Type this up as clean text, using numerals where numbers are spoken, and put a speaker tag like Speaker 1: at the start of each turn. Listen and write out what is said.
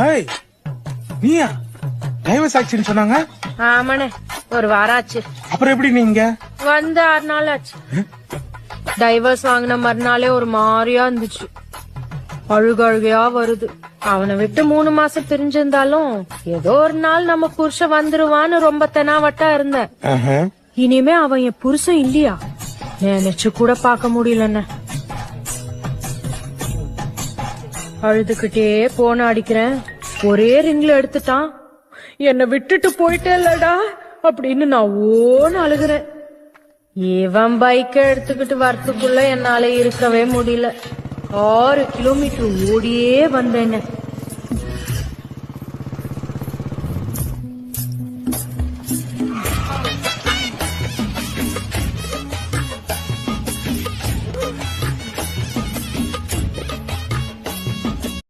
Speaker 1: ஏய், நீயா டைவர்ஸ் ஆச்சுன்னு சொன்னாங்க?
Speaker 2: ஆமாண்ணே, ஒரு வாரம் ஆச்சு.
Speaker 1: அப்புறம் எப்படி நீங்க
Speaker 2: வந்து 6 நாள் ஆச்சு. டைவர்ஸ் வாங்கின மறுநாளே ஒரு மாதிரியா இருந்துச்சு. அழுகையா வருது. அவனை விட்டு 3 மாசம் பிரிஞ்சிருந்தாலும் ஏதோ ஒரு நாள் நம்ம புருஷன் வந்துருவான்னு ரொம்ப தெனாவட்டா இருந்தேன். இனிமே அவன் என் புருஷன் இல்லையா நினைச்சு கூட பார்க்க முடியலன்னு அழுதுகிட்டே போன அடிக்கிறேன். ஒரே ரிங்ல எடுத்துட்டான். என்னை விட்டுட்டு போயிட்டே இல்லடா அப்படின்னு நான் ஓன்னு அழுகிறேன். இவன் பைக்க எடுத்துக்கிட்டு வரத்துக்குள்ள என்னால இருக்கவே முடியல. 6 கிலோமீட்டர் ஓடியே வந்தேன்னு.